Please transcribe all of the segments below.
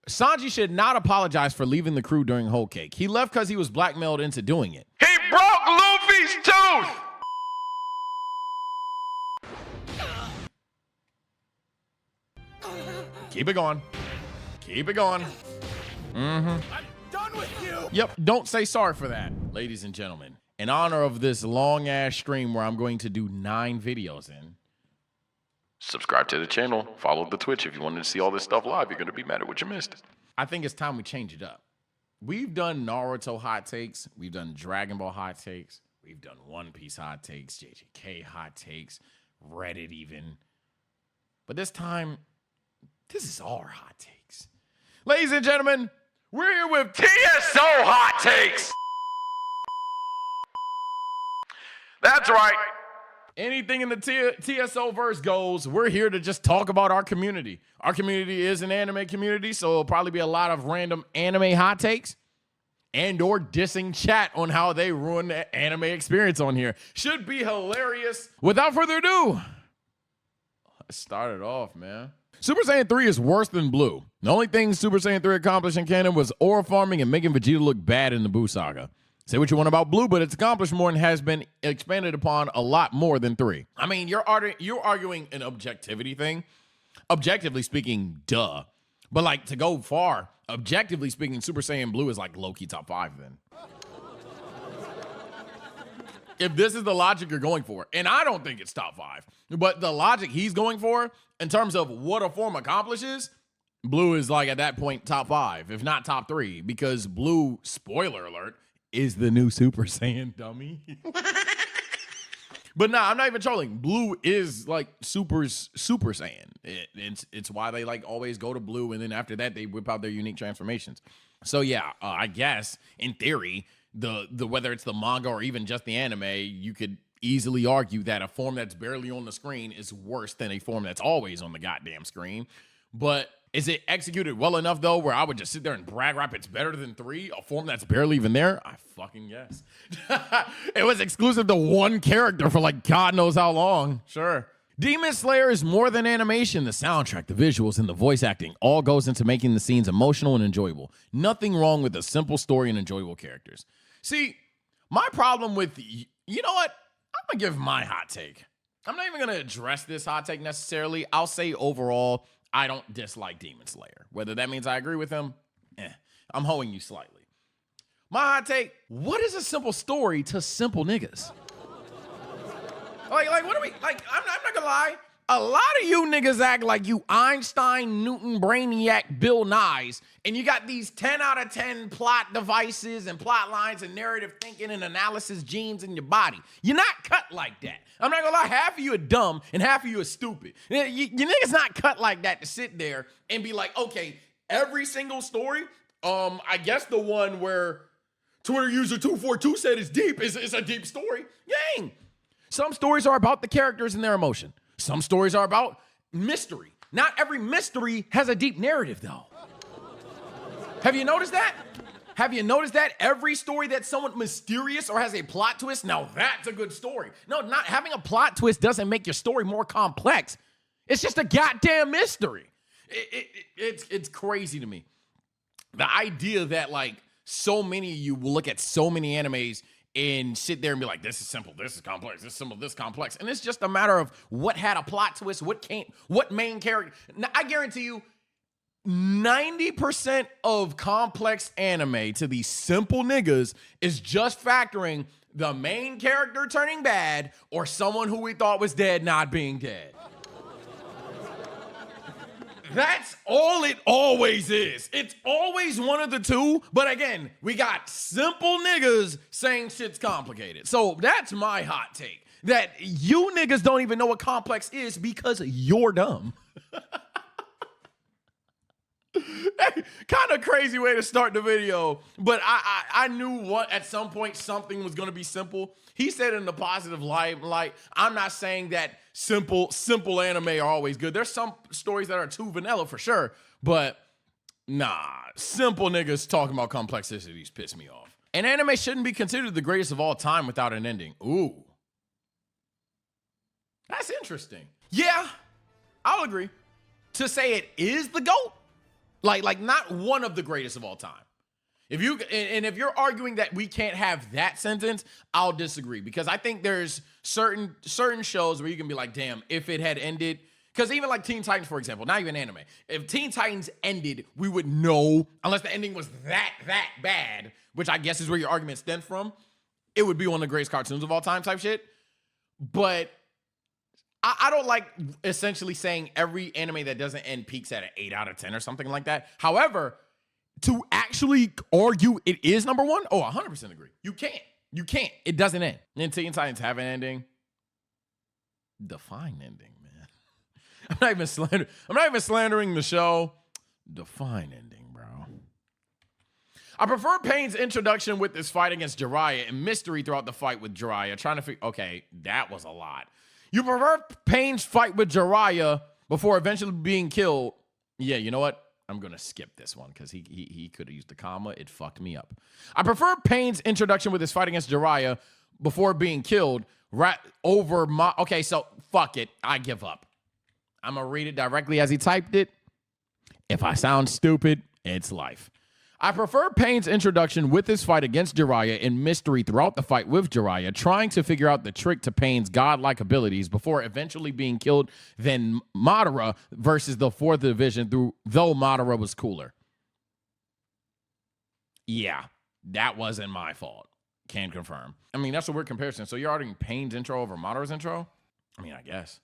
Sanji should not apologize for leaving the crew during Whole Cake. He left because he was blackmailed into doing it. He broke Luffy's tooth! Keep it going. Keep it going. I'm done with you. Yep, don't say sorry for that, ladies and gentlemen. In honor of this long-ass stream where I'm going to do 9 videos in. Subscribe to the channel. Follow the Twitch if you wanted to see all this stuff live. You're going to be mad at what you missed. I think it's time we change it up. We've done Naruto hot takes. We've done Dragon Ball hot takes. We've done One Piece hot takes, JJK hot takes, Reddit even. But this time, this is our hot takes. Ladies and gentlemen, we're here with TSO Hot Takes! That's right. anything in the TSO verse goes. We're here to just talk about our community. Our community is an anime community, so it'll probably be a lot of random anime hot takes and or dissing chat on how they ruin the anime experience on here. Should be hilarious. Without further ado, let's start it off, man. Super Saiyan 3 is worse than Blue. The only thing Super Saiyan 3 accomplished in canon was aura farming and making Vegeta look bad in the Buu Saga. Say what you want about Blue, but it's accomplished more and has been expanded upon a lot more than 3. I mean, you're arguing an objectivity thing. Objectively speaking, duh. But like to go far, objectively speaking, Super Saiyan Blue is like low-key top 5 then. If this is the logic you're going for, and I don't think it's top 5, but the logic he's going for in terms of what a form accomplishes, Blue is like at that point top 5, if not top 3, because Blue, spoiler alert, is the new Super Saiyan dummy. But nah, I'm not even trolling. Blue is like Super Saiyan. It's why they like always go to Blue, and then after that they whip out their unique transformations. So yeah, I guess in theory, the whether it's the manga or even just the anime, you could easily argue that a form that's barely on the screen is worse than a form that's always on the goddamn screen. But is it executed well enough, though, where I would just sit there and brag rap it's better than 3, a form that's barely even there? I fucking guess. It was exclusive to one character for like God knows how long. Sure. Demon Slayer is more than animation. The soundtrack, the visuals, and the voice acting all goes into making the scenes emotional and enjoyable. Nothing wrong with a simple story and enjoyable characters. See, my problem with, you know what? I'm going to give my hot take. I'm not even going to address this hot take necessarily. I'll say overall, I don't dislike Demon Slayer. Whether that means I agree with him, I'm hoeing you slightly. My hot take, what is a simple story to simple niggas? Like what do we, like, I'm not gonna lie. A lot of you niggas act like you Einstein, Newton, Brainiac, Bill Nyes, and you got these 10 out of 10 plot devices and plot lines and narrative thinking and analysis genes in your body. You're not cut like that. I'm not gonna lie, half of you are dumb and half of you are stupid. You niggas not cut like that to sit there and be like, okay, every single story, I guess the one where Twitter user 242 said is deep is a deep story. Yang. Some stories are about the characters and their emotion. Some stories are about mystery. Not every mystery has a deep narrative, though. Have you noticed that? Have you noticed that every story that's somewhat mysterious or has a plot twist, now that's a good story. No, not having a plot twist doesn't make your story more complex. It's just a goddamn mystery. It's crazy to me. The idea that like so many of you will look at so many animes and sit there and be like, this is simple, this is complex, this is simple, this is complex. And it's just a matter of what had a plot twist, what main character. Now, I guarantee you, 90% of complex anime to these simple niggas is just factoring the main character turning bad or someone who we thought was dead not being dead. That's all it always is. It's always one of the two. But again, we got simple niggas saying shit's complicated. So that's my hot take. That you niggas don't even know what complex is because you're dumb. Kind of crazy way to start the video, but I knew at some point something was going to be simple. He said in the positive light, I'm not saying that simple anime are always good. There's some stories that are too vanilla for sure, but nah, simple niggas talking about complexities piss me off. An anime shouldn't be considered the greatest of all time without an ending. Ooh. That's interesting. Yeah, I'll agree. To say it is the GOAT, Like not one of the greatest of all time. If you're arguing that we can't have that sentence, I'll disagree, because I think there's certain shows where you can be like, damn, if it had ended, because even like Teen Titans, for example, not even anime. If Teen Titans ended, we would know, unless the ending was that bad, which I guess is where your argument stems from, it would be one of the greatest cartoons of all time type shit. But I don't like essentially saying every anime that doesn't end peaks at an 8 out of 10 or something like that. However, to actually argue it is number one, oh, 100% agree. You can't. It doesn't end. And Teen Titans have an ending. Define ending, man. I'm not even slandering the show. Define ending, bro. I prefer Pain's introduction with this fight against Jiraiya and mystery throughout the fight with Jiraiya. Trying to figure, okay, that was a lot. You prefer Pain's fight with Jiraiya before eventually being killed. Yeah, you know what? I'm going to skip this one because he could have used a comma. It fucked me up. I prefer Pain's introduction with his fight against Jiraiya before being killed over my... Okay, so fuck it. I give up. I'm going to read it directly as he typed it. If I sound stupid, it's life. I prefer Pain's introduction with his fight against Jiraiya and mystery throughout the fight with Jiraiya, trying to figure out the trick to Pain's godlike abilities before eventually being killed than Madara versus the 4th division, though Madara was cooler. Yeah, that wasn't my fault. Can confirm. I mean, that's a weird comparison. So you're arguing Pain's intro over Madara's intro? I mean, I guess.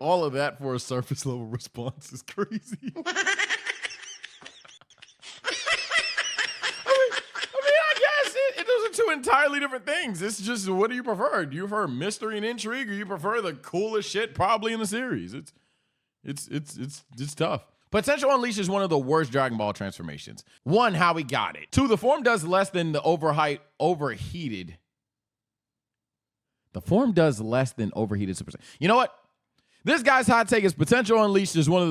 All of that for a surface level response is crazy. I guess those are two entirely different things. It's just, what do you prefer? Do you prefer mystery and intrigue, or you prefer the coolest shit probably in the series? It's tough. Potential Unleashed is one of the worst Dragon Ball transformations. 1, how he got it. 2, the form does less than the overheated. The form does less than overheated Super Saiyan. You know what? This guy's hot take is Potential Unleashed is one of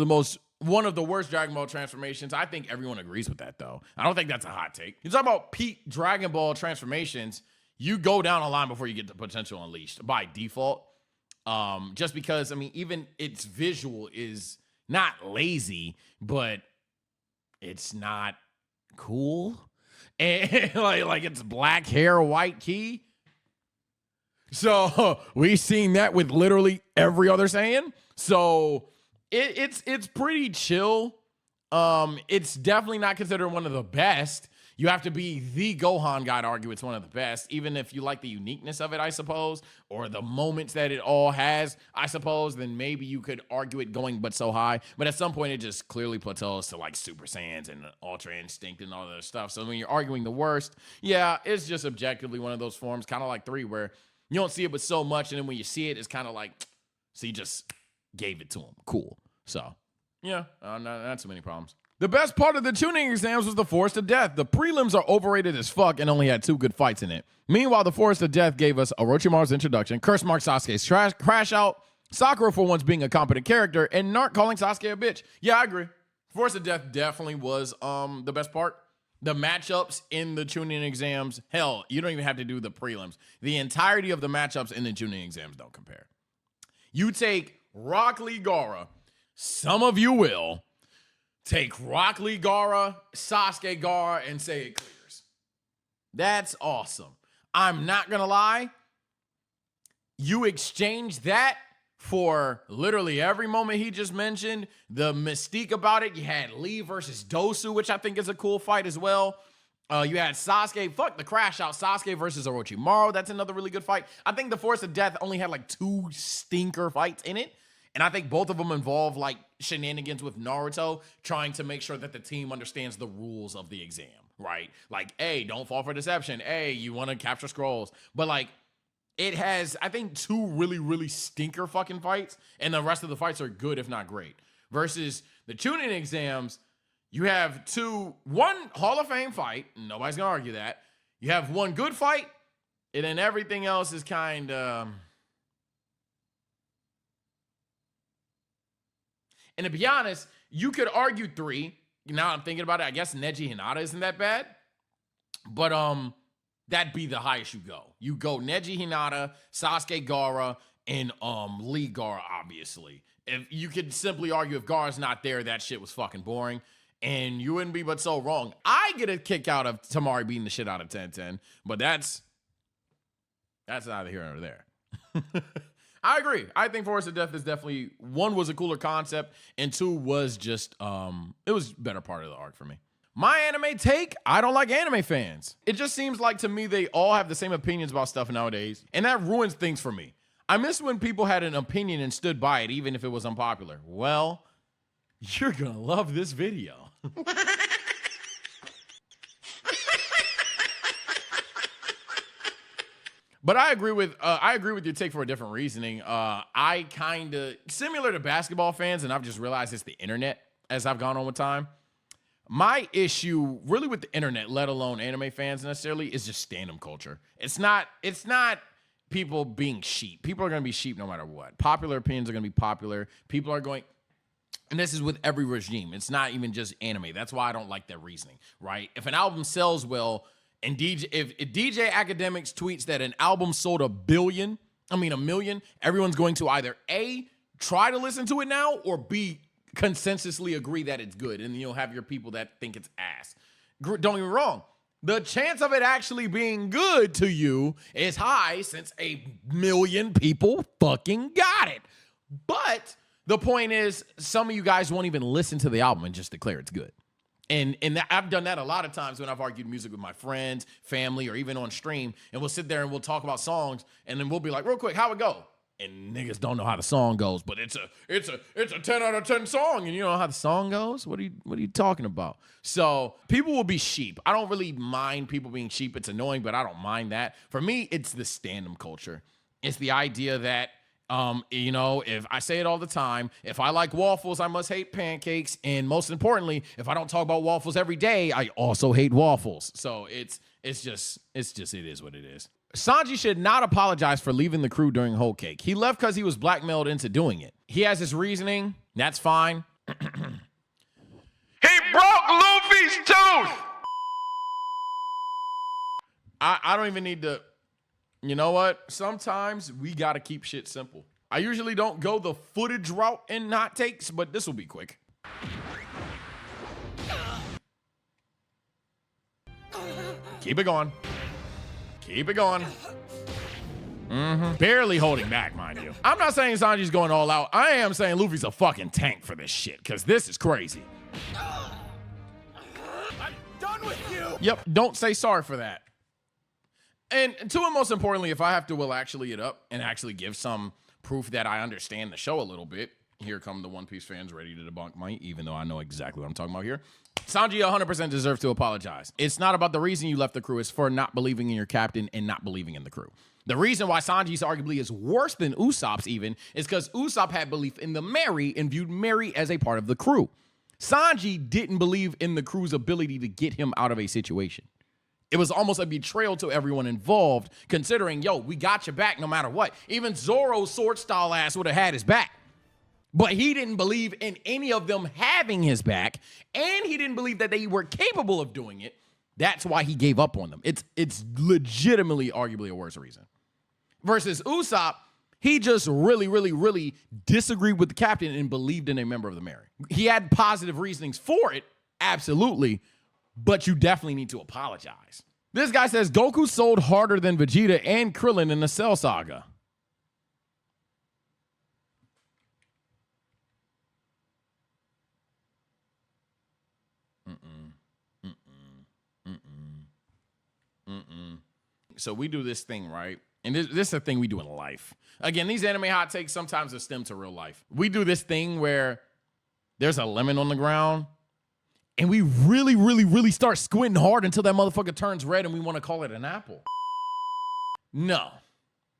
the worst Dragon Ball transformations. I think everyone agrees with that, though. I don't think that's a hot take. You talk about peak Dragon Ball transformations, you go down a line before you get to Potential Unleashed by default. Just because, I mean, even its visual is not lazy, but it's not cool. And like it's black hair, white key. So we've seen that with literally every other Saiyan. So it's pretty chill. It's definitely not considered one of the best. You have to be the Gohan guy to argue it's one of the best, even if you like the uniqueness of it, I suppose, or the moments that it all has, I suppose, then maybe you could argue it going but so high. But at some point, it just clearly plateaus to like Super Saiyans and Ultra Instinct and all that stuff. So when you're arguing the worst, yeah, it's just objectively one of those forms, kind of like 3, where you don't see it but so much, and then when you see it, it's kind of like, so you just gave it to him. Cool. So, yeah, not too many problems. The best part of the tuning exams was the Forest of Death. The prelims are overrated as fuck and only had 2 good fights in it. Meanwhile, the Forest of Death gave us Orochimaru's introduction, Curse Mark Sasuke's crash out, Sakura for once being a competent character, and Narc calling Sasuke a bitch. Yeah, I agree. Forest of Death definitely was the best part. The matchups in the tuning exams, hell, you don't even have to do the prelims. The entirety of the matchups in the tuning exams don't compare. You take Rock Lee Gaara, some of you will, take Rock Lee Gaara, Sasuke Gaara, and say it clears. That's awesome. I'm not going to lie. You exchange that for literally every moment he just mentioned. The mystique about it. You had Lee versus Dosu, which I think is a cool fight as well. You had Sasuke, the crash out, Sasuke versus Orochimaru. That's another really good fight. I think the Force of Death only had like 2 stinker fights in it. And I think both of them involve like shenanigans with Naruto, trying to make sure that the team understands the rules of the exam, right? Like, hey, don't fall for deception. Hey, you want to capture scrolls. But like, it has, I think, 2 really, really stinker fucking fights, and the rest of the fights are good, if not great. Versus the tuning exams, you have 1 Hall of Fame fight, nobody's gonna argue that. You have 1 good fight, and then everything else is kind of... And to be honest, you could argue 3. Now I'm thinking about it, I guess Neji Hinata isn't that bad. But that'd be the highest you go. You go Neji Hinata, Sasuke Gaara, and Lee Gaara, obviously. If you could simply argue if Gar's not there, that shit was fucking boring. And you wouldn't be but so wrong. I get a kick out of Tamari beating the shit out of 10-10, but that's neither here nor there. I agree. I think Forest of Death is definitely, one, was a cooler concept, and two, was just, it was better part of the arc for me. My anime take, I don't like anime fans. It just seems like to me they all have the same opinions about stuff nowadays, and that ruins things for me. I miss when people had an opinion and stood by it, even if it was unpopular. Well, you're gonna love this video. But I agree with your take for a different reasoning. I kind of, similar to basketball fans, and I've just realized it's the internet as I've gone on with time. My issue really with the internet, let alone anime fans necessarily, is just stand-up culture. It's not people being sheep. People are going to be sheep no matter what. Popular opinions are going to be popular. People are going, and this is with every regime. It's not even just anime. That's why I don't like that reasoning, right? If an album sells well, and if DJ Academics tweets that an album sold a million, everyone's going to either A, try to listen to it now, or B, consensusly agree that it's good. And you'll have your people that think it's ass. Don't get me wrong. The chance of it actually being good to you is high since 1 million people fucking got it. But the point is, some of you guys won't even listen to the album and just declare it's good. And I've done that a lot of times when I've argued music with my friends, family, or even on stream, and we'll sit there and we'll talk about songs, and then we'll be like, real quick, how it go? And niggas don't know how the song goes, but it's a 10 out of 10 song, and you know how the song goes? What are you talking about? So people will be sheep. I don't really mind people being sheep. It's annoying, but I don't mind that. For me, it's the stand-up culture. It's the idea that if I say it all the time, if I like waffles, I must hate pancakes. And most importantly, if I don't talk about waffles every day, I also hate waffles. So it is what it is. Sanji should not apologize for leaving the crew during Whole Cake. He left because he was blackmailed into doing it. He has his reasoning. That's fine. He broke Luffy's tooth! I don't even need to. You know what? Sometimes we got to keep shit simple. I usually don't go the footage route in hot takes, but this will be quick. Keep it going. Keep it going. Barely holding back, mind you. I'm not saying Sanji's going all out. I am saying Luffy's a fucking tank for this shit, because this is crazy. I'm done with you! Yep, don't say sorry for that. And two, and most importantly, if I have to actually it up and actually give some proof that I understand the show a little bit, here come the One Piece fans ready to debunk me, even though I know exactly what I'm talking about here. Sanji 100% deserves to apologize. It's not about the reason you left the crew. It's for not believing in your captain and not believing in the crew. The reason why Sanji's arguably is worse than Usopp's even is because Usopp had belief in the Mary and viewed Mary as a part of the crew. Sanji didn't believe in the crew's ability to get him out of a situation. It was almost a betrayal to everyone involved, considering, we got your back no matter what. Even Zoro's sword style ass would have had his back. But he didn't believe in any of them having his back, and he didn't believe that they were capable of doing it. That's why he gave up on them. It's legitimately, arguably, a worse reason. Versus Usopp, he just really, really, really disagreed with the captain and believed in a member of the Mary. He had positive reasonings for it, absolutely, but you definitely need to apologize. This guy says Goku sold harder than Vegeta and Krillin in the Cell Saga. So we do this thing, right? And this is a thing we do in life. Again, these anime hot takes sometimes are stem to real life. We do this thing where there's a lemon on the ground, and we really, really, really start squinting hard until that motherfucker turns red and we want to call it an apple. No.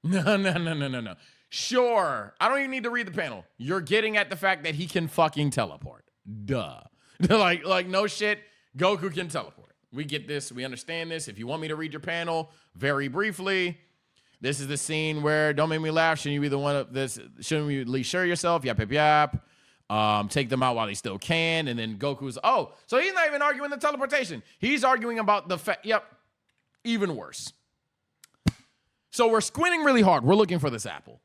No. Sure. I don't even need to read the panel. You're getting at the fact that he can fucking teleport. Duh. like no shit. Goku can teleport. We get this. We understand this. If you want me to read your panel very briefly, this is the scene where don't make me laugh. Shouldn't you be the one of this? Shouldn't you at least show yourself? Yap. Take them out while they still can. And then Goku's, so he's not even arguing the teleportation. He's arguing about the fact, even worse. So we're squinting really hard. We're looking for this apple.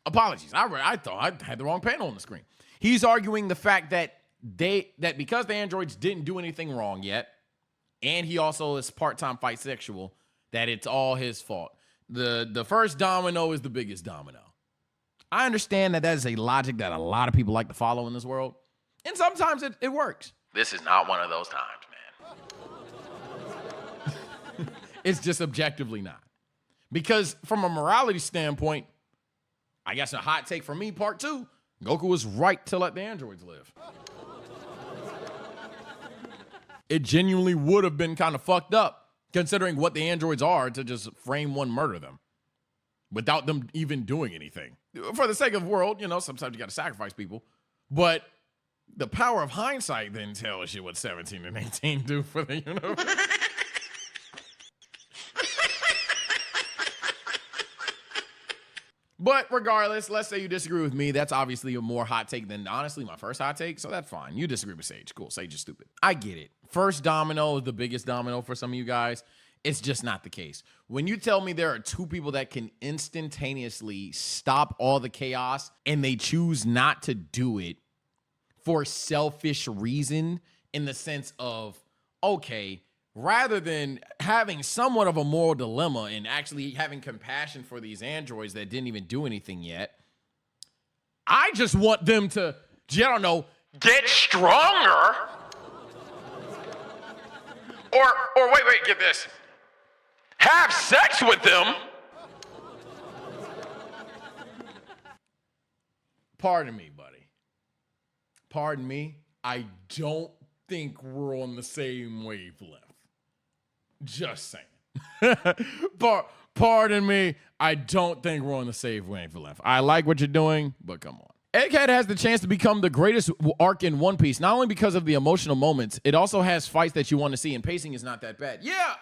Apologies. I thought I had the wrong panel on the screen. He's arguing the fact that because the androids didn't do anything wrong yet, and he also is part-time fight sexual, that it's all his fault. The first domino is the biggest domino. I understand that is a logic that a lot of people like to follow in this world, and sometimes it works. This is not one of those times, man. It's just objectively not. Because from a morality standpoint, I guess a hot take for me, part 2, Goku was right to let the androids live. It genuinely would have been kind of fucked up, considering what the androids are, to just frame one murder them without them even doing anything. For the sake of the world, sometimes you got to sacrifice people. But the power of hindsight then tells you what 17 and 18 do for the universe. But regardless, let's say you disagree with me. That's obviously a more hot take than, honestly, my first hot take. So that's fine. You disagree with Sage. Cool. Sage is stupid. I get it. First domino is the biggest domino for some of you guys. It's just not the case. When you tell me there are 2 people that can instantaneously stop all the chaos and they choose not to do it for selfish reason, in the sense of, okay, rather than having somewhat of a moral dilemma and actually having compassion for these androids that didn't even do anything yet, I just want them to, I don't know, Get stronger? Or wait, get this. Have sex with them? Pardon me, buddy. Pardon me. I don't think we're on the same wavelength. Just saying. Pardon me. I don't think we're on the same wavelength. I like what you're doing, but come on. Egghead has the chance to become the greatest arc in One Piece, not only because of the emotional moments, it also has fights that you want to see, and pacing is not that bad. Yeah,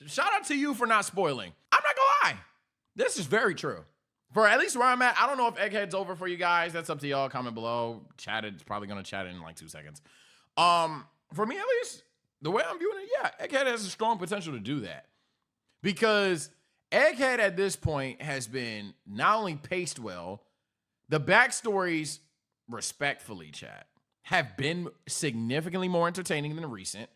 shout out to you for not spoiling. I'm not gonna lie. This is very true. For at least where I'm at, I don't know if Egghead's over for you guys. That's up to y'all. Comment below. It's probably gonna chat in like 2 seconds. For me at least, the way I'm viewing it, yeah, Egghead has a strong potential to do that. Because Egghead at this point has been not only paced well, the backstories, respectfully, chat, have been significantly more entertaining than recent.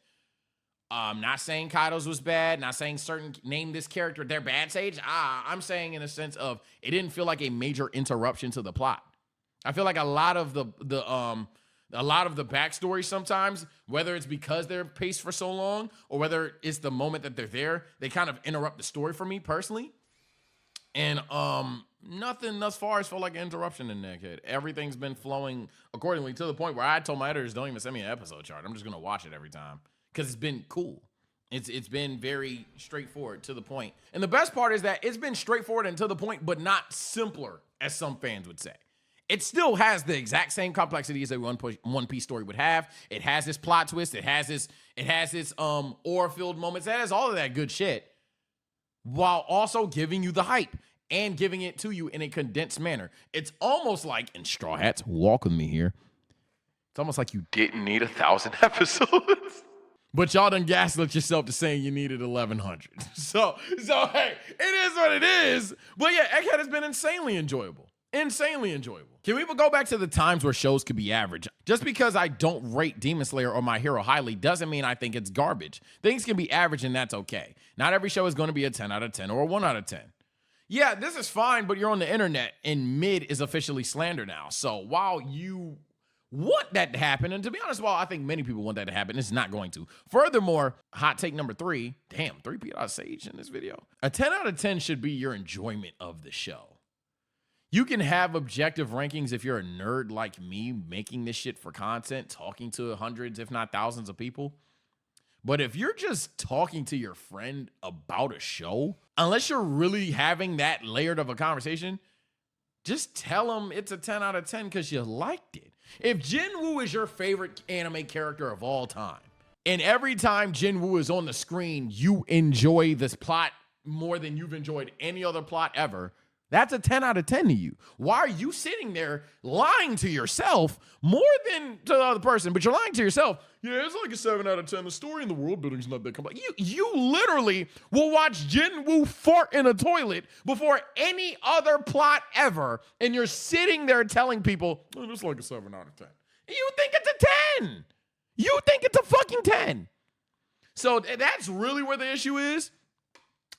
Not saying Kaido's was bad, not saying name this character, they're bad, Sage. I'm saying in a sense of it didn't feel like a major interruption to the plot. I feel like a lot of the backstory sometimes, whether it's because they're paced for so long or whether it's the moment that they're there, they kind of interrupt the story for me personally. And nothing thus far has felt like an interruption in Egghead. Everything's been flowing accordingly, to the point where I told my editors, don't even send me an episode chart. I'm just gonna watch it every time because it's been cool. It's been very straightforward, to the point. And the best part is that it's been straightforward and to the point, but not simpler, as some fans would say. It still has the exact same complexities that One Piece story would have. It has this plot twist. It has this aura-filled moments. It has all of that good shit, while also giving you the hype and giving it to you in a condensed manner. It's almost like, and Straw Hats, walk with me here. It's almost like you Didn't need 1,000 episodes. But y'all done gaslit yourself to saying you needed 1,100. So hey, it is what it is. But yeah, Egghead has been insanely enjoyable. Insanely enjoyable. Can we go back to the times where shows could be average? Just because I don't rate Demon Slayer or My Hero highly doesn't mean I think it's garbage. Things can be average and that's okay. Not every show is going to be a 10 out of 10 or a 1 out of 10. Yeah, this is fine, but you're on the internet and mid is officially slander now. So while you want that to happen, and to be honest, while I think many people want that to happen, it's not going to. Furthermore, hot take number 3, damn, 3 out of Sage in this video. A 10 out of 10 should be your enjoyment of the show. You can have objective rankings if you're a nerd like me, making this shit for content, talking to hundreds, if not thousands of people. But if you're just talking to your friend about a show, unless you're really having that layered of a conversation, just tell them it's a 10 out of 10 because you liked it. If Jinwoo is your favorite anime character of all time, and every time Jinwoo is on the screen, you enjoy this plot more than you've enjoyed any other plot ever, That's a 10 out of 10 to you. Why are you sitting there lying to yourself more than to the other person? But you're lying to yourself. Yeah, it's like a 7 out of 10. The story and the world building's not that complex. You literally will watch Jinwoo fart in a toilet before any other plot ever, and you're sitting there telling people, oh, it's like a 7 out of 10. You think it's a 10. You think it's a fucking 10. So that's really where the issue is.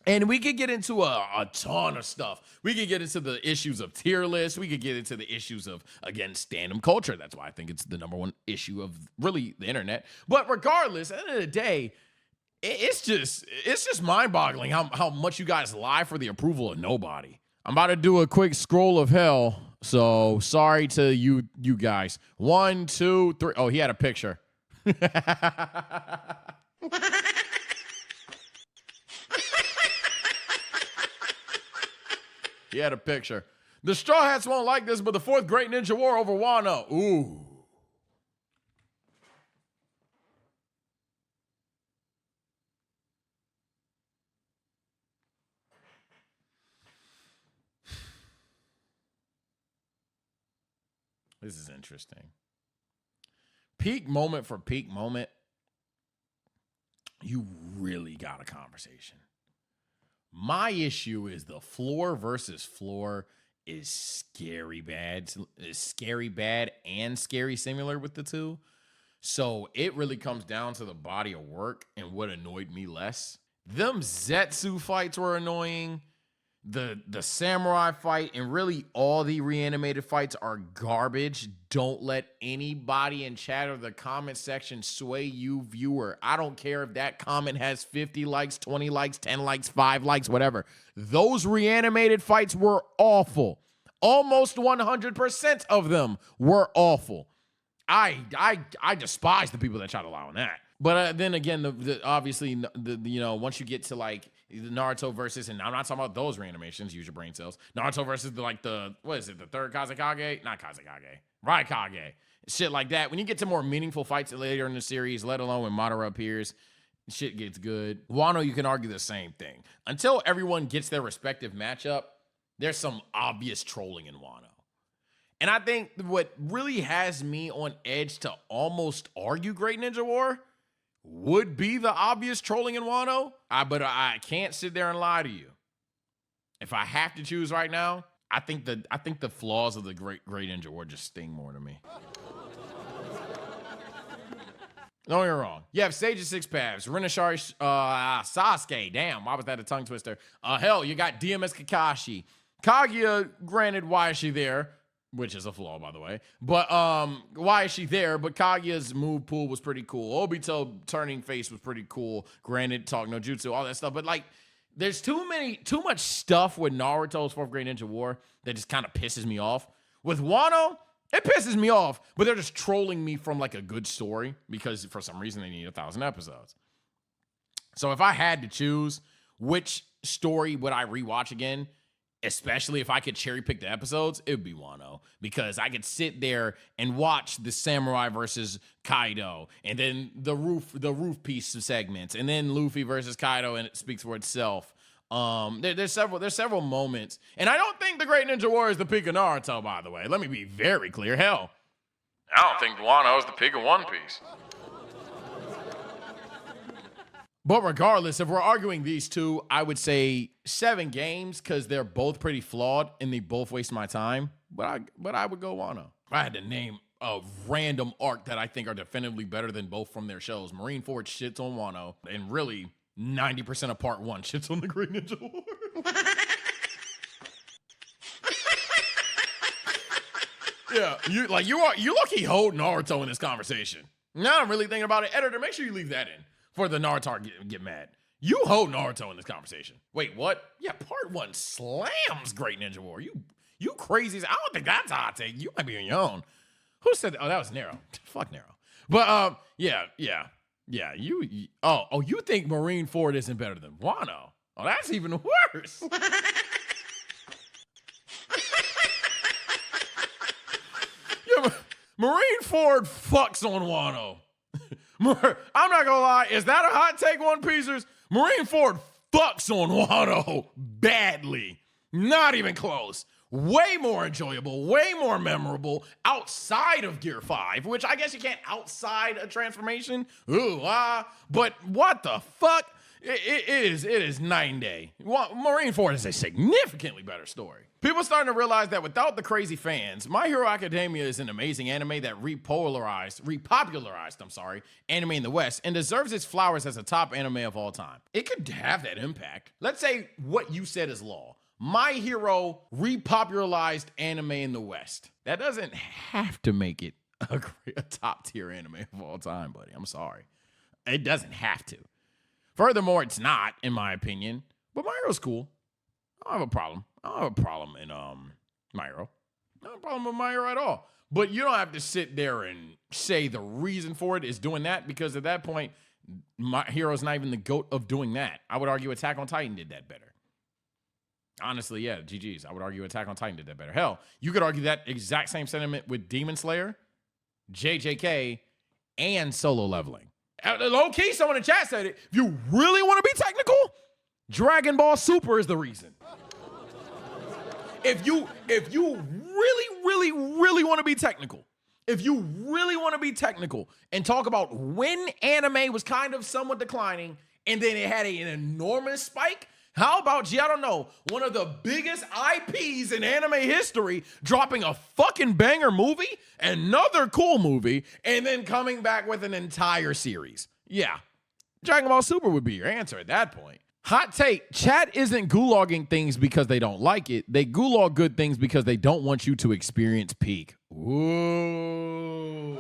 And we could get into a ton of stuff. We could get into the issues of tier lists. We could get into the issues of, again, stand-up culture. That's why I think it's the number one issue of really the internet. But regardless, at the end of the day, it's just mind-boggling how much you guys lie for the approval of nobody. I'm about to do a quick scroll of hell. So sorry to you guys. 1, 2, 3. Oh, he had a picture. He had a picture. The Straw Hats won't like this, but the 4th Great Ninja War over Wano. Ooh. This is interesting. Peak moment for peak moment. You really got a conversation. My issue is the floor versus floor is scary bad. Is scary bad and scary similar with the two. So it really comes down to the body of work and what annoyed me less. Them Zetsu fights were annoying. The samurai fight and really all the reanimated fights are garbage. Don't let anybody in chat or the comment section sway you, viewer. I don't care if that comment has 50 likes, 20 likes, 10 likes, 5 likes, whatever. Those reanimated fights were awful. Almost 100% of them were awful. I despise the people that try to lie on that. But then again, obviously, once you get to like the Naruto versus, and I'm not talking about those reanimations, use your brain cells. Naruto versus the 3rd Kazekage? Not Kazekage. Raikage. Shit like that. When you get to more meaningful fights later in the series, let alone when Madara appears, shit gets good. Wano, you can argue the same thing. Until everyone gets their respective matchup, there's some obvious trolling in Wano. And I think what really has me on edge to almost argue Great Ninja War would be the obvious trolling in Wano. But I can't sit there and lie to you. If I have to choose right now, I think the flaws of the Great Ninja War just sting more to me. Don't get me wrong. You have Sage of 6 Paths, Rinashari, Sasuke. Damn, why was that a tongue twister? Hell, you got DMS Kakashi. Kaguya, granted, why is she there? Which is a flaw, by the way. But why is she there? But Kaguya's move pool was pretty cool. Obito turning face was pretty cool. Granted, talk no jutsu, all that stuff. But like, there's too much stuff with Naruto's 4th Great Ninja War that just kind of pisses me off. With Wano, it pisses me off, but they're just trolling me from like a good story because for some reason they need 1,000 episodes. So if I had to choose which story would I rewatch again, especially if I could cherry pick the episodes, it would be Wano, because I could sit there and watch the samurai versus Kaido, and then the roof piece segments, and then Luffy versus Kaido, and it speaks for itself. There's several moments, and I don't think the Great Ninja War is the peak of Naruto, by the way. Let me be very clear. Hell, I don't think Wano is the peak of One Piece. but regardless, if we're arguing these two, I would say 7 games because they're both pretty flawed and they both waste my time. But I would go Wano. If I had to name a random arc that I think are definitively better than both from their shows, Marineford shits on Wano, and really 90% of Part 1 shits on the Great Ninja War. Yeah, you lucky hold Naruto in this conversation. Now I'm really thinking about it. Editor, make sure you leave that in for the Naruto get mad. You hold Naruto in this conversation. Wait, what? Yeah, Part 1 slams Great Ninja War. You crazy. I don't think that's a hot take. You might be on your own. Who said that? Oh, that was Nero. Fuck Nero. But yeah. You think Marineford isn't better than Wano? Oh, that's even worse. Yeah, Marineford fucks on Wano. I'm not gonna lie. Is that a hot take, One Piecers? Marineford fucks on Wano badly. Not even close. Way more enjoyable, way more memorable outside of Gear 5, which I guess you can't outside a transformation. But what the fuck? It is night and day. Marineford is a significantly better story. People starting to realize that without the crazy fans, My Hero Academia is an amazing anime that repopularized anime in the West and deserves its flowers as a top anime of all time. It could have that impact. Let's say what you said is law. My Hero repopularized anime in the West. That doesn't have to make it a top tier anime of all time, buddy. I'm sorry. It doesn't have to. Furthermore, it's not, in my opinion. But My Hero's cool. I don't have a problem. I don't have a problem in My Hero. I don't have a problem with My Hero at all. But you don't have to sit there and say the reason for it is doing that, because at that point, My Hero's not even the GOAT of doing that. I would argue Attack on Titan did that better. Honestly, yeah, GG's. I would argue Attack on Titan did that better. Hell, you could argue that exact same sentiment with Demon Slayer, JJK, and Solo Leveling. Low key, someone in chat said it. If you really want to be technical, Dragon Ball Super is the reason. If you really want to be technical, and talk about when anime was kind of somewhat declining and then it had an enormous spike, how about, I don't know, one of the biggest IPs in anime history dropping a fucking banger movie, another cool movie, and then coming back with an entire series? Yeah, Dragon Ball Super would be your answer at that point. Hot take, chat isn't gulagging things because they don't like it. They gulag good things because they don't want you to experience peak. Ooh.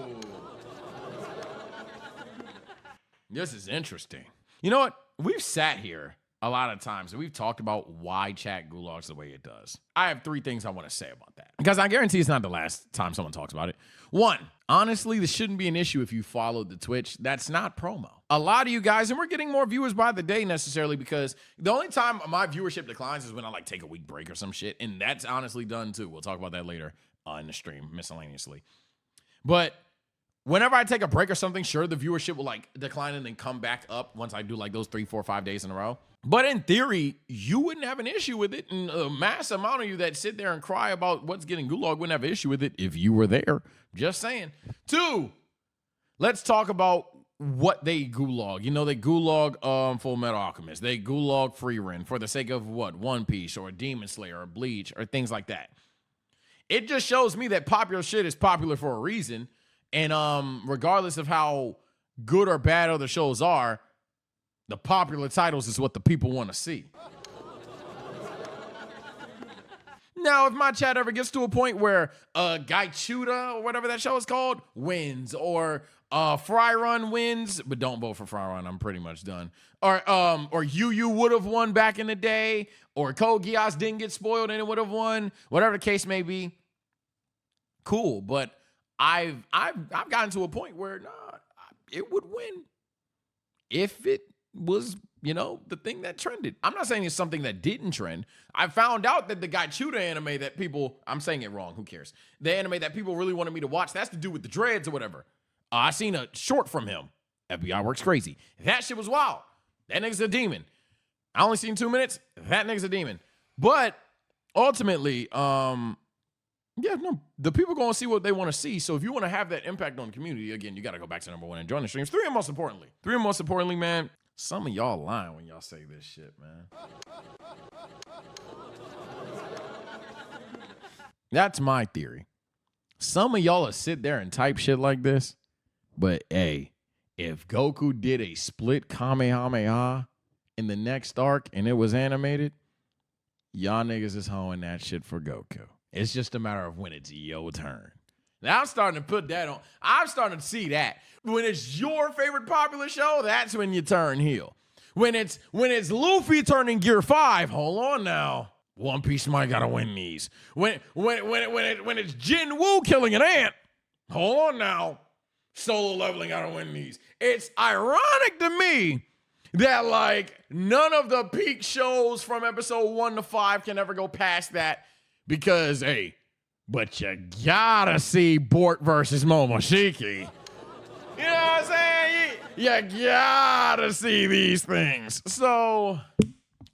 This is interesting. You know what? We've sat here a lot of times and we've talked about why chat gulags the way it does. I have 3 things I want to say about that, because I guarantee it's not the last time someone talks about it. 1, honestly, this shouldn't be an issue if you followed the Twitch. That's not promo. A lot of you guys, and we're getting more viewers by the day necessarily, because the only time my viewership declines is when I take a week break or some shit, and that's honestly done too. We'll talk about that later in the stream miscellaneously. But whenever I take a break or something, sure, the viewership will decline and then come back up once I do those 3, 4, 5 days in a row. But in theory, you wouldn't have an issue with it. And a mass amount of you that sit there and cry about what's getting gulag wouldn't have an issue with it if you were there. Just saying. 2, let's talk about what they gulag. You know, they gulag Full Metal Alchemist. They gulag Frieren for the sake of what? One Piece or Demon Slayer or Bleach or things like that. It just shows me that popular shit is popular for a reason. And regardless of how good or bad other shows are, the popular titles is what the people want to see. Now, if my chat ever gets to a point where Gaichuda or whatever that show is called wins, or Fryrun wins, but don't vote for Fryrun, I'm pretty much done. Or Yu would have won back in the day, or Code Geass didn't get spoiled and it would have won, whatever the case may be. Cool, but I've gotten to a point where it would win if it was, the thing that trended. I'm not saying it's something that didn't trend. I found out that the Gaichuda anime that people, I'm saying it wrong, who cares? The anime that people really wanted me to watch, that's to do with the dreads or whatever. I seen a short from him. FBI works crazy. That shit was wild. That nigga's a demon. I only seen 2 minutes. That nigga's a demon. But ultimately, the people going to see what they want to see. So if you want to have that impact on the community, again, you got to go back to number 1 and join the streams. 3, and most importantly, man, some of y'all lying when y'all say this shit, man. That's my theory. Some of y'all will sit there and type shit like this, but hey, if Goku did a split Kamehameha in the next arc and it was animated, y'all niggas is hoeing that shit for Goku. It's just a matter of when it's your turn. Now I'm starting to put that on. I'm starting to see that. When it's your favorite popular show, that's when you turn heel. When it's Luffy turning Gear 5, hold on now. One Piece might gotta win these. When it's Jin Woo killing an ant, hold on now. Solo Leveling gotta win these. It's ironic to me that none of the peak shows from episode 1 to 5 can ever go past that, because but you gotta see Bort versus Momoshiki. You know what I'm saying? You gotta see these things. So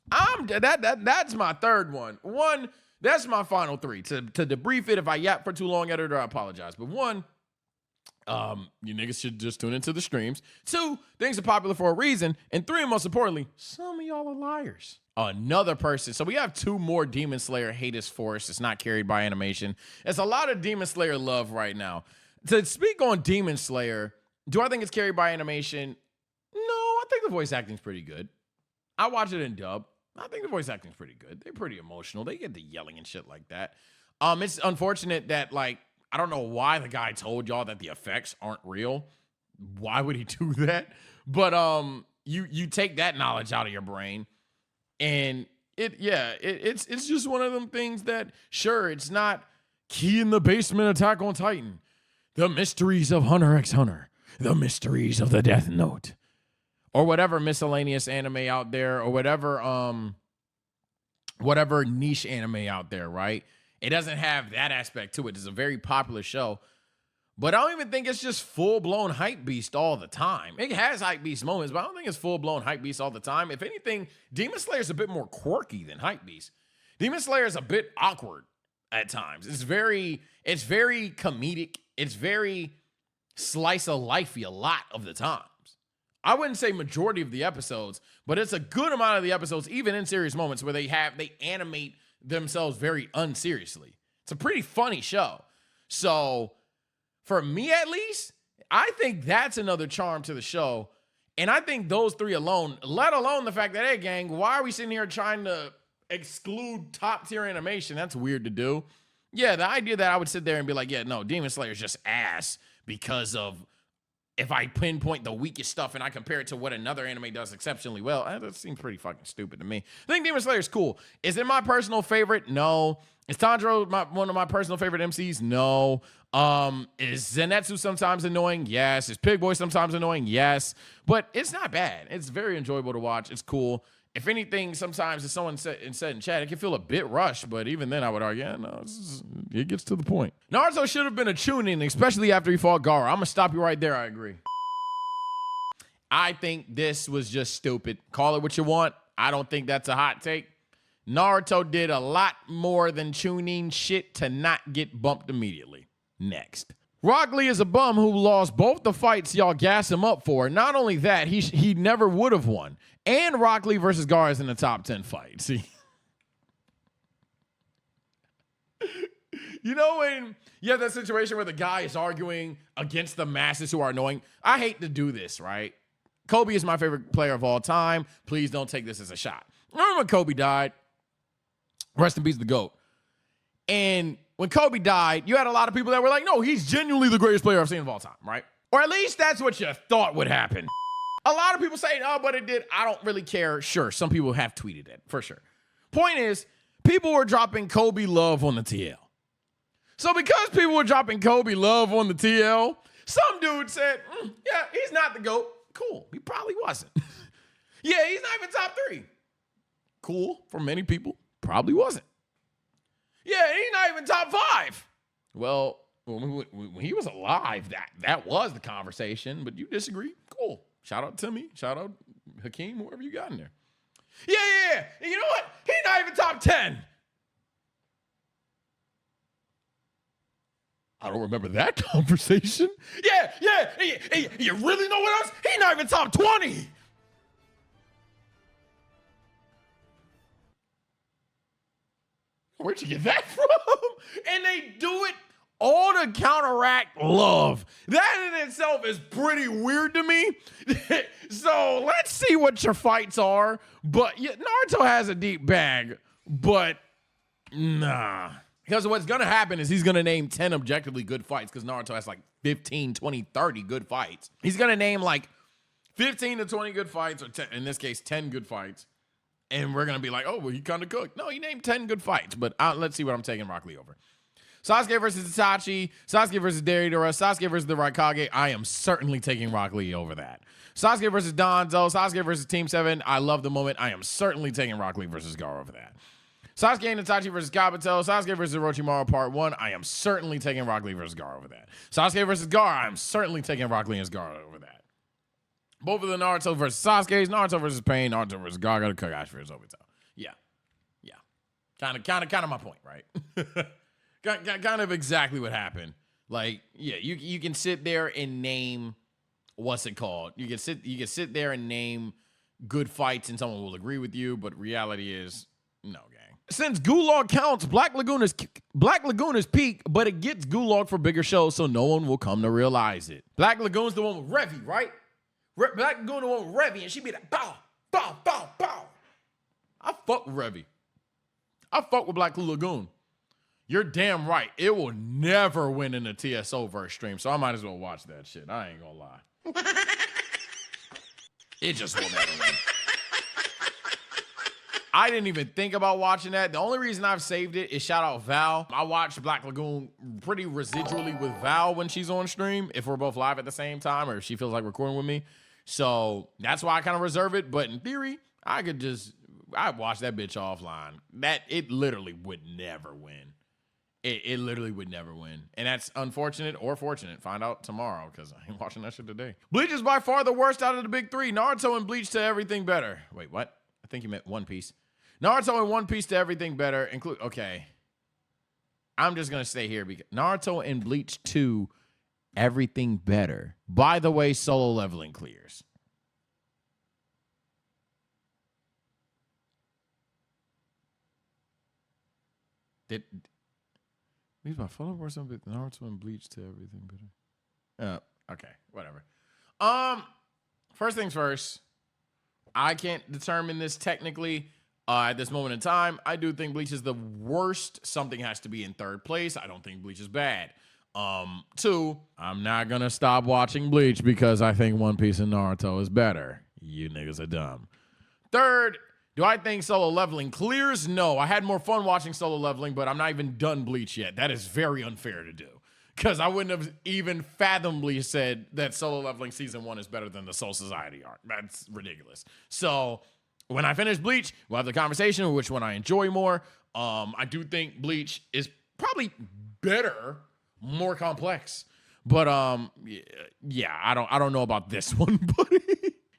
That's my third one. One, that's my final three. To debrief it, if I yap for too long, editor, I apologize. But one, you niggas should just tune into the streams. Two, things are popular for a reason. And three, and most importantly, some of y'all are liars. Another person. So we have two more Demon Slayer haters force. It's not carried by animation. It's a lot of Demon Slayer love right now. To speak on Demon Slayer, do I think it's carried by animation? No, I think the voice acting's pretty good. I watch it in dub. I think the voice acting's pretty good. They're pretty emotional. They get the yelling and shit like that. It's unfortunate that, like, I don't know why the guy told y'all that the effects aren't real. Why would he do that? But you take that knowledge out of your brain, and it's just one of them things that, sure, it's not Key in the Basement Attack on Titan, The Mysteries of Hunter x Hunter, The Mysteries of the Death Note, or whatever miscellaneous anime out there, or whatever niche anime out there, right? It doesn't have that aspect to it. It's a very popular show. But I don't even think it's just full-blown hype beast all the time. It has hype beast moments, but I don't think it's full-blown hype beast all the time. If anything, Demon Slayer is a bit more quirky than hype beast. Demon Slayer is a bit awkward at times. It's very comedic. It's very slice of lifey a lot of the times. I wouldn't say majority of the episodes, but it's a good amount of the episodes, even in serious moments, where they animate themselves very unseriously. It's a pretty funny show. So for me, at least, I think that's another charm to the show. And I think those three alone, let alone the fact that, hey, gang, why are we sitting here trying to exclude top tier animation? That's weird to do. Yeah, the idea that I would sit there and be like, yeah, no, Demon Slayer is just ass because of, if I pinpoint the weakest stuff and I compare it to what another anime does exceptionally well, that seems pretty fucking stupid to me. I think Demon Slayer is cool. Is it my personal favorite? No. Is Tanjiro one of my personal favorite MCs? No. Is Zenitsu sometimes annoying? Yes. Is Pig Boy sometimes annoying? Yes. But it's not bad. It's very enjoyable to watch. It's cool. If anything, sometimes, as someone said in chat, it can feel a bit rushed, but even then I would argue, yeah, no, it gets to the point. Naruto should have been a Chunin, especially after he fought Gaara. I'm going to stop you right there. I agree. I think this was just stupid. Call it what you want. I don't think that's a hot take. Naruto did a lot more than Chunin shit to not get bumped immediately. Next. Rock Lee is a bum who lost both the fights y'all gas him up for. Not only that, he never would have won. And Rock Lee versus Gaara is in the top 10 fight. See? You know when you have that situation where the guy is arguing against the masses who are annoying? I hate to do this, right? Kobe is my favorite player of all time. Please don't take this as a shot. Remember when Kobe died? Rest in peace, the GOAT. And when Kobe died, you had a lot of people that were like, no, he's genuinely the greatest player I've seen of all time, right? Or at least that's what you thought would happen. A lot of people say, oh, but it did. I don't really care. Sure, some people have tweeted it, for sure. Point is, people were dropping Kobe love on the TL. So because people were dropping Kobe love on the TL, some dude said, yeah, he's not the GOAT. Cool. He probably wasn't. Yeah, he's not even top 3. Cool. For many people, probably wasn't. Yeah, he's not even top 5. Well, when he was alive, that was the conversation, but you disagree? Cool. Shout out to me. Shout out Hakeem, whoever you got in there. Yeah. And you know what? He's not even top 10. I don't remember that conversation. Yeah. You really know what else? He's not even top 20. Where'd you get that from? And they do it all to counteract love. That in itself is pretty weird to me. So let's see what your fights are. But yeah, Naruto has a deep bag, but nah. Because what's going to happen is he's going to name 10 objectively good fights because Naruto has like 15, 20, 30 good fights. He's going to name like 15 to 20 good fights, or 10, in this case, 10 good fights. And we're going to be like, oh, well, he kind of cooked. No, he named 10 good fights, but let's see what I'm taking Rock Lee over. Sasuke versus Itachi, Sasuke versus Deidara, Sasuke versus the Raikage. I am certainly taking Rock Lee over that. Sasuke versus Danzo, Sasuke versus Team 7. I love the moment. I am certainly taking Rock Lee versus Gaara over that. Sasuke and Itachi versus Kabuto, Sasuke versus Orochimaru Part 1. I am certainly taking Rock Lee versus Gaara over that. Sasuke versus Gaara. I'm certainly taking Rock Lee and Gaara over that. Both of the Naruto versus Sasuke's, Naruto versus Pain, Naruto versus Gaara, Kakashi versus Obito. Yeah. Kind of my point, right? kind of exactly what happened. Like, yeah, you can sit there and name, what's it called? You can sit there and name good fights and someone will agree with you, but reality is no, gang. Since Gulag counts, Black Lagoon is peak, but it gets Gulag for bigger shows, so no one will come to realize it. Black Lagoon's the one with Revy, right? Black Lagoon the one with Revy, and she be like, bow, bow, bow, bow. I fuck with Revy. I fuck with Black Lagoon. You're damn right. It will never win in the TSO verse stream, so I might as well watch that shit. I ain't gonna lie. It just will never win. I didn't even think about watching that. The only reason I've saved it is shout out Val. I watch Black Lagoon pretty residually with Val when she's on stream, if we're both live at the same time or if she feels like recording with me. So that's why I kind of reserve it. But in theory, I'd watch that bitch offline. It literally would never win. It literally would never win. And that's unfortunate or fortunate. Find out tomorrow because I ain't watching that shit today. Bleach is by far the worst out of the big three. Naruto and Bleach to everything better. Wait, what? I think you meant One Piece. Naruto and One Piece to everything better. Okay. I'm just going to stay here because Naruto and Bleach 2, everything better. By the way, solo leveling clears. These my follow or something. Naruto and Bleach to everything better. Okay, whatever. First things first. I can't determine this technically at this moment in time. I do think Bleach is the worst. Something has to be in third place. I don't think Bleach is bad. 2, I'm not gonna stop watching Bleach because I think One Piece and Naruto is better. You niggas are dumb. 3rd, do I think solo leveling clears? No. I had more fun watching solo leveling, but I'm not even done Bleach yet. That is very unfair to do. Because I wouldn't have even fathomably said that solo leveling season 1 is better than the Soul Society arc. That's ridiculous. So when I finish Bleach, we'll have the conversation of which one I enjoy more. I do think Bleach is probably better, more complex. But yeah, I don't know about this one, buddy.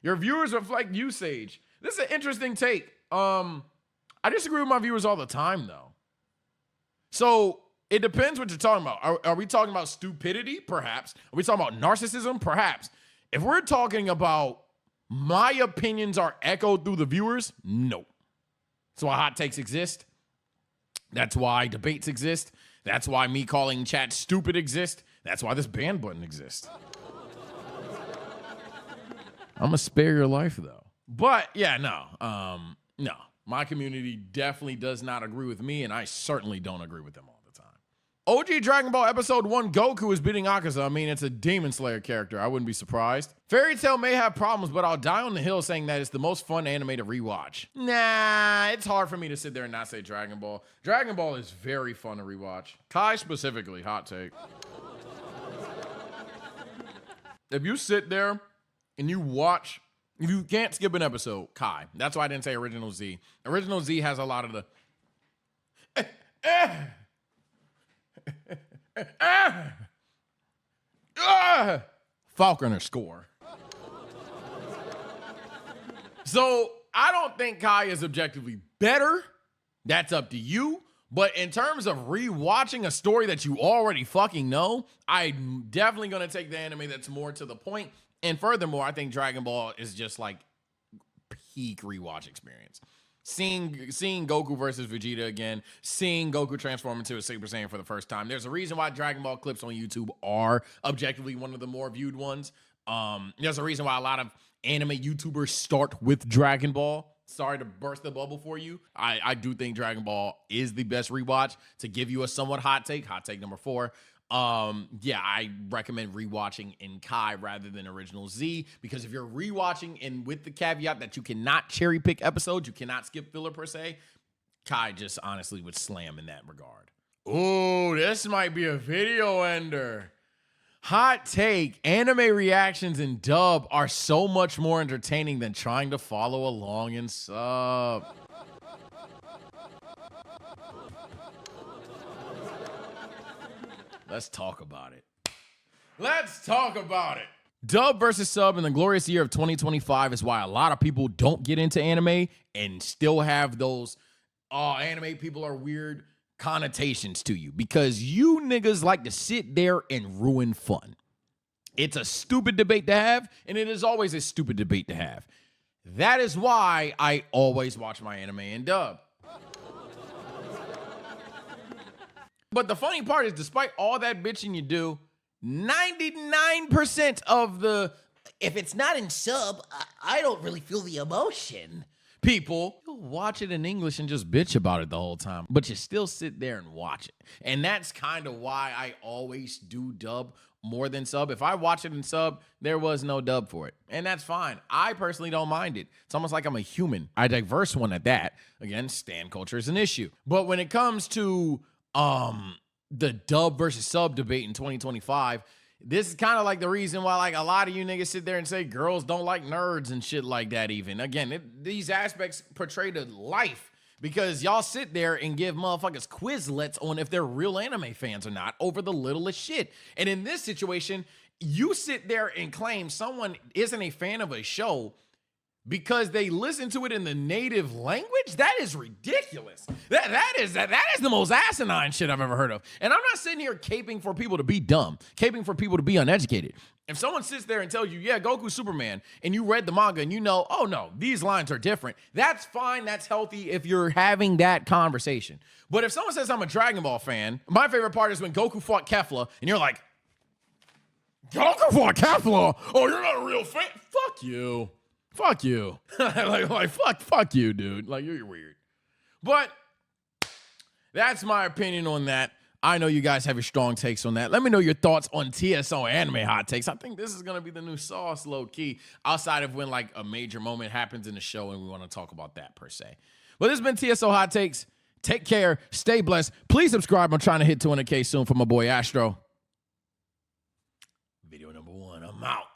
Your viewers reflect usage. This is an interesting take. I disagree with my viewers all the time, though. So it depends what you're talking about. Are we talking about stupidity? Perhaps. Are we talking about narcissism? Perhaps. If we're talking about my opinions are echoed through the viewers, no. That's why hot takes exist. That's why debates exist. That's why me calling chat stupid exists. That's why this ban button exists. I'm gonna spare your life, though. But yeah, no. My community definitely does not agree with me, and I certainly don't agree with them all the time. OG Dragon Ball Episode 1 Goku is beating Akaza. I mean, it's a Demon Slayer character. I wouldn't be surprised. Fairy Tail may have problems, but I'll die on the hill saying that it's the most fun anime to rewatch. Nah, it's hard for me to sit there and not say Dragon Ball. Dragon Ball is very fun to rewatch. Kai specifically, hot take. If you sit there and you watch, if you can't skip an episode, Kai. That's why I didn't say Original Z. Original Z has a lot of the Falconer score. So I don't think Kai is objectively better. That's up to you. But in terms of rewatching a story that you already fucking know, I'm definitely going to take the anime that's more to the point. And furthermore, I think Dragon Ball is just like peak rewatch experience. Seeing Goku versus Vegeta again, seeing Goku transform into a Super Saiyan for the first time. There's a reason why Dragon Ball clips on YouTube are objectively one of the more viewed ones. There's a reason why a lot of anime YouTubers start with Dragon Ball. Sorry to burst the bubble for you. I do think Dragon Ball is the best rewatch. To give you a somewhat hot take number 4. Yeah, I recommend rewatching in Kai rather than Original Z, because if you're rewatching and with the caveat that you cannot cherry pick episodes, you cannot skip filler per se, Kai just honestly would slam in that regard. Ooh, this might be a video ender. Hot take, anime reactions in dub are so much more entertaining than trying to follow along in sub. Let's talk about it. Let's talk about it. Dub versus sub in the glorious year of 2025 is why a lot of people don't get into anime and still have those, anime people are weird connotations to you, because you niggas like to sit there and ruin fun. It's a stupid debate to have, and it is always a stupid debate to have. That is why I always watch my anime in dub. But the funny part is, despite all that bitching you do, 99% of the, if it's not in sub, I don't really feel the emotion, people, you'll watch it in English and just bitch about it the whole time, but you still sit there and watch it. And that's kind of why I always do dub more than sub. If I watch it in sub, there was no dub for it, and that's fine. I personally don't mind it. It's almost like I'm a human. A diverse one at that. Again, stan culture is an issue. But when it comes to the dub versus sub debate in 2025, this is kind of like the reason why like a lot of you niggas sit there and say girls don't like nerds and shit like that. Even again, these aspects portray to life, because y'all sit there and give motherfuckers quizlets on if they're real anime fans or not over the littlest shit. And in this situation, you sit there and claim someone isn't a fan of a show because they listen to it in the native language? That is ridiculous. That is the most asinine shit I've ever heard of. And I'm not sitting here caping for people to be dumb, caping for people to be uneducated. If someone sits there and tells you, yeah, Goku's Superman, and you read the manga and you know, oh no, these lines are different, that's fine, that's healthy if you're having that conversation. But if someone says I'm a Dragon Ball fan, my favorite part is when Goku fought Kefla, and you're like, Goku fought Kefla? Oh, you're not a real fan? Fuck you. Fuck you. fuck you, dude. Like, you're weird. But that's my opinion on that. I know you guys have your strong takes on that. Let me know your thoughts on TSO anime hot takes. I think this is going to be the new sauce, low key, outside of when like a major moment happens in the show and we want to talk about that per se. But this has been TSO hot takes. Take care. Stay blessed. Please subscribe. I'm trying to hit 200K soon for my boy Astro. Video number 1. I'm out.